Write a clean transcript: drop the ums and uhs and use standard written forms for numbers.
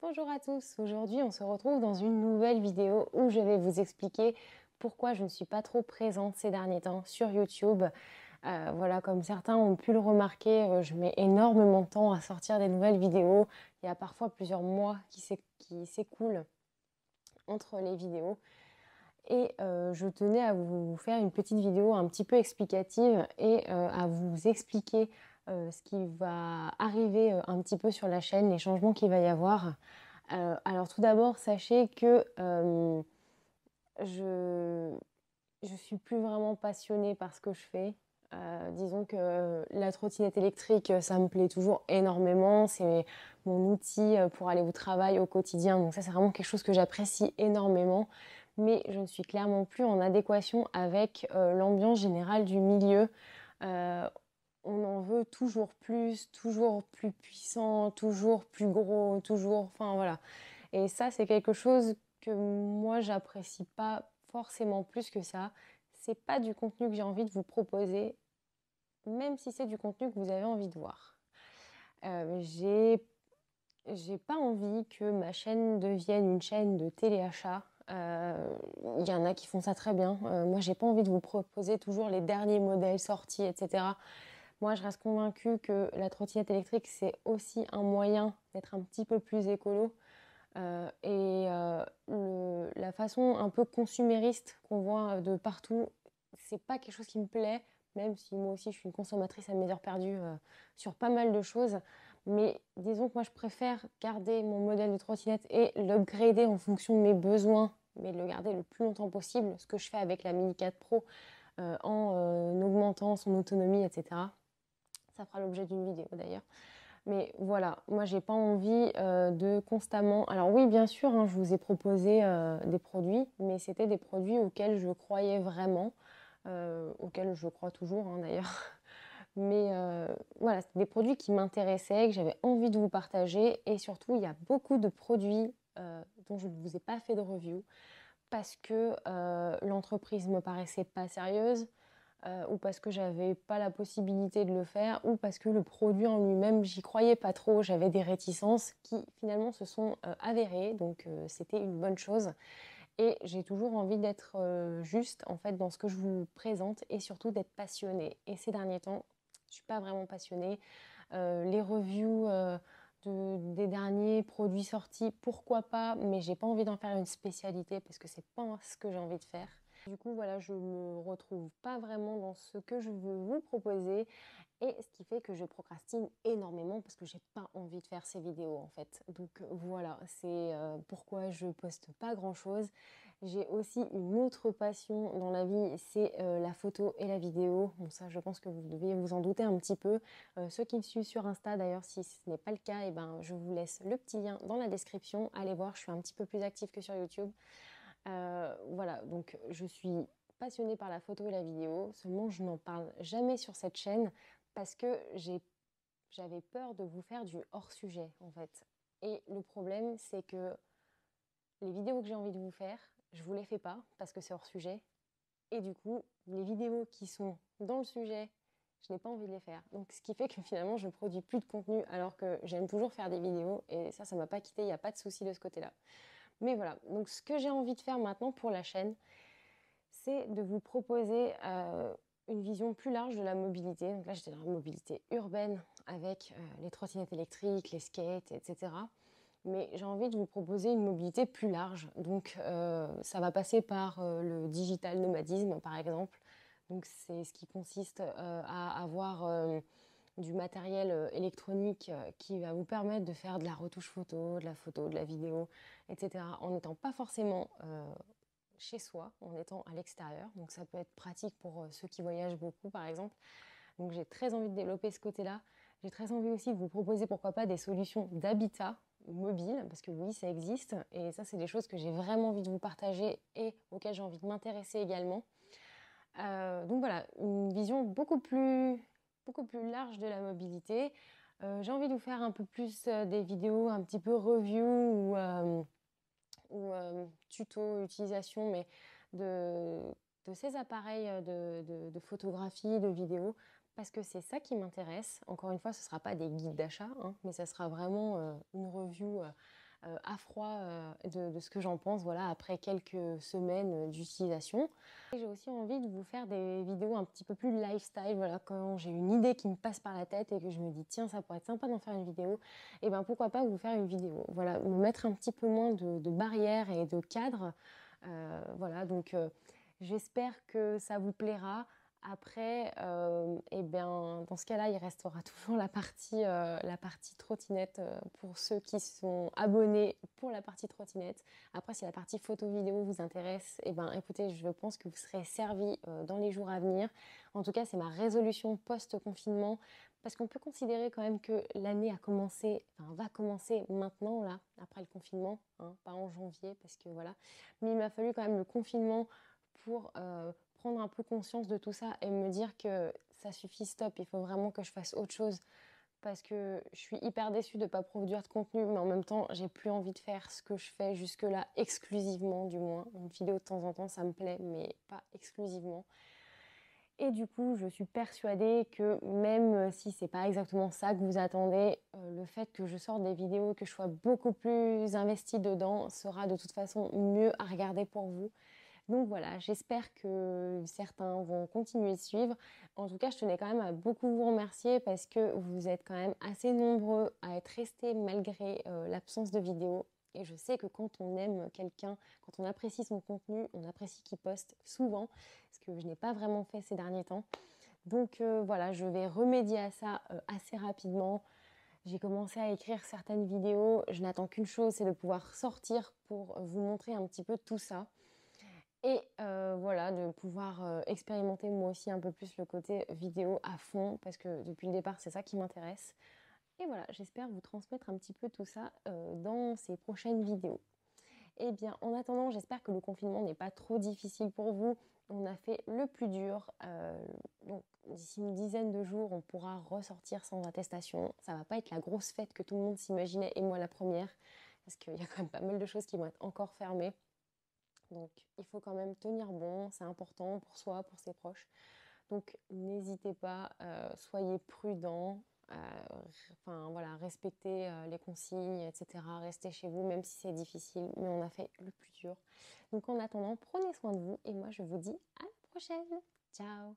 Bonjour à tous, aujourd'hui on se retrouve dans une nouvelle vidéo où je vais vous expliquer pourquoi je ne suis pas trop présente ces derniers temps sur YouTube. Voilà, comme certains ont pu le remarquer, je mets énormément de temps à sortir des nouvelles vidéos. Il y a parfois plusieurs mois qui s'écoulent entre les vidéos. Et je tenais à vous faire une petite vidéo un petit peu explicative et à vous expliquer ce qui va arriver un petit peu sur la chaîne, les changements qu'il va y avoir. Alors tout d'abord, sachez que je je suis plus vraiment passionnée par ce que je fais. Disons que la trottinette électrique, ça me plaît toujours énormément. C'est mon outil pour aller au travail au quotidien. Donc ça, c'est vraiment quelque chose que j'apprécie énormément. Mais je ne suis clairement plus en adéquation avec l'ambiance générale du milieu. Euh, on en veut toujours plus puissant, toujours plus gros, toujours... Enfin voilà. Et ça, c'est quelque chose que moi, j'apprécie pas forcément plus que ça. C'est pas du contenu que j'ai envie de vous proposer, même si c'est du contenu que vous avez envie de voir. Euh, j'ai, j'ai pas envie que ma chaîne devienne une chaîne de téléachat. Il y en a qui font ça très bien. Moi, j'ai pas envie de vous proposer toujours les derniers modèles sortis, etc. Moi, je reste convaincue que la trottinette électrique, c'est aussi un moyen d'être un petit peu plus écolo. La façon un peu consumériste qu'on voit de partout, c'est pas quelque chose qui me plaît, même si moi aussi je suis une consommatrice à mes heures perdues sur pas mal de choses. Mais disons que moi je préfère garder mon modèle de trottinette et l'upgrader en fonction de mes besoins, mais de le garder le plus longtemps possible, ce que je fais avec la Mini 4 Pro en augmentant son autonomie, etc. Ça fera l'objet d'une vidéo d'ailleurs. Mais voilà, moi j'ai pas envie de constamment. Alors oui, bien sûr, hein, je vous ai proposé des produits, mais c'était des produits auxquels je croyais vraiment, auxquels je crois toujours hein, d'ailleurs. Mais voilà, c'était des produits qui m'intéressaient, que j'avais envie de vous partager. Et surtout, il y a beaucoup de produits dont je ne vous ai pas fait de review parce que l'entreprise me paraissait pas sérieuse, ou parce que j'avais pas la possibilité de le faire, ou parce que le produit en lui-même, j'y croyais pas trop, j'avais des réticences qui finalement se sont avérées, donc c'était une bonne chose. Et j'ai toujours envie d'être juste en fait dans ce que je vous présente et surtout d'être passionnée. Et ces derniers temps, je suis pas vraiment passionnée. Les reviews des derniers produits sortis, pourquoi pas, mais j'ai pas envie d'en faire une spécialité parce que c'est pas ce que j'ai envie de faire. Du coup, voilà, je me retrouve pas vraiment dans ce que je veux vous proposer et ce qui fait que je procrastine énormément parce que j'ai pas envie de faire ces vidéos en fait. Donc voilà, c'est pourquoi je poste pas grand chose. J'ai aussi une autre passion dans la vie, c'est la photo et la vidéo. Bon ça je pense que vous devez vous en douter un petit peu. Ceux qui me suivent sur Insta d'ailleurs, si ce n'est pas le cas, eh ben, je vous laisse le petit lien dans la description. Allez voir, je suis un petit peu plus active que sur YouTube. Voilà, donc je suis passionnée par la photo et la vidéo, seulement je n'en parle jamais sur cette chaîne parce que j'avais peur de vous faire du hors-sujet en fait. Et le problème, c'est que les vidéos que j'ai envie de vous faire, je vous les fais pas parce que c'est hors-sujet. Et du coup, les vidéos qui sont dans le sujet, je n'ai pas envie de les faire. Donc ce qui fait que finalement, je produis plus de contenu alors que j'aime toujours faire des vidéos et ça m'a pas quitté, il n'y a pas de souci de ce côté-là. Mais voilà, donc ce que j'ai envie de faire maintenant pour la chaîne, c'est de vous proposer une vision plus large de la mobilité. Donc là, j'étais dans la mobilité urbaine avec les trottinettes électriques, les skates, etc. Mais j'ai envie de vous proposer une mobilité plus large. Donc ça va passer par le digital nomadisme, par exemple. Donc c'est ce qui consiste à avoir du matériel électronique qui va vous permettre de faire de la retouche photo, de la vidéo, etc. en n'étant pas forcément chez soi, en étant à l'extérieur. Donc ça peut être pratique pour ceux qui voyagent beaucoup, par exemple. Donc j'ai très envie de développer ce côté-là. J'ai très envie aussi de vous proposer, pourquoi pas, des solutions d'habitat mobile, parce que oui, ça existe. Et ça, c'est des choses que j'ai vraiment envie de vous partager et auxquelles j'ai envie de m'intéresser également. Donc voilà, une vision beaucoup plus large de la mobilité. J'ai envie de vous faire un peu plus des vidéos un petit peu review ou tuto utilisation, mais de, de ces appareils de photographie, de vidéo, parce que c'est ça qui m'intéresse. Encore une fois, ce ne sera pas des guides d'achat, hein, mais ça sera vraiment une review à froid de ce que j'en pense, voilà, après quelques semaines d'utilisation. J'ai aussi envie de vous faire des vidéos un petit peu plus lifestyle, voilà, quand j'ai une idée qui me passe par la tête et que je me dis tiens, ça pourrait être sympa d'en faire une vidéo, et ben pourquoi pas vous faire une vidéo, voilà, me mettre un petit peu moins de barrières et de cadres, voilà, donc j'espère que ça vous plaira. Après, eh bien, dans ce cas-là, il restera toujours la partie trottinette pour ceux qui sont abonnés pour la partie trottinette. Après, si la partie photo-vidéo vous intéresse, eh ben, écoutez, je pense que vous serez servi dans les jours à venir. En tout cas, c'est ma résolution post-confinement, parce qu'on peut considérer quand même que l'année a commencé, enfin, va commencer maintenant, là, après le confinement, hein, pas en janvier, parce que voilà. Mais il m'a fallu quand même le confinement pour prendre un peu conscience de tout ça et me dire que ça suffit, stop, il faut vraiment que je fasse autre chose parce que je suis hyper déçue de ne pas produire de contenu, mais en même temps, j'ai plus envie de faire ce que je fais jusque-là exclusivement, du moins. Une vidéo de temps en temps, ça me plaît, mais pas exclusivement. Et du coup, je suis persuadée que même si c'est pas exactement ça que vous attendez, le fait que je sorte des vidéos, que je sois beaucoup plus investie dedans, sera de toute façon mieux à regarder pour vous. Donc voilà, j'espère que certains vont continuer de suivre. En tout cas, je tenais quand même à beaucoup vous remercier parce que vous êtes quand même assez nombreux à être restés malgré l'absence de vidéos. Et je sais que quand on aime quelqu'un, quand on apprécie son contenu, on apprécie qu'il poste souvent, ce que je n'ai pas vraiment fait ces derniers temps. Donc voilà, je vais remédier à ça assez rapidement. J'ai commencé à écrire certaines vidéos. Je n'attends qu'une chose, c'est de pouvoir sortir pour vous montrer un petit peu tout ça. Et voilà, de pouvoir expérimenter moi aussi un peu plus le côté vidéo à fond, parce que depuis le départ, c'est ça qui m'intéresse. Et voilà, j'espère vous transmettre un petit peu tout ça dans ces prochaines vidéos. Eh bien, en attendant, j'espère que le confinement n'est pas trop difficile pour vous. On a fait le plus dur. Donc, d'ici une dizaine de jours, on pourra ressortir sans attestation. Ça va pas être la grosse fête que tout le monde s'imaginait, et moi la première, parce qu'il y a quand même pas mal de choses qui vont être encore fermées. Donc il faut quand même tenir bon, c'est important pour soi, pour ses proches. Donc n'hésitez pas, soyez prudents, enfin voilà, respectez les consignes, etc. Restez chez vous, même si c'est difficile, mais on a fait le plus dur. Donc en attendant, prenez soin de vous et moi je vous dis à la prochaine. Ciao!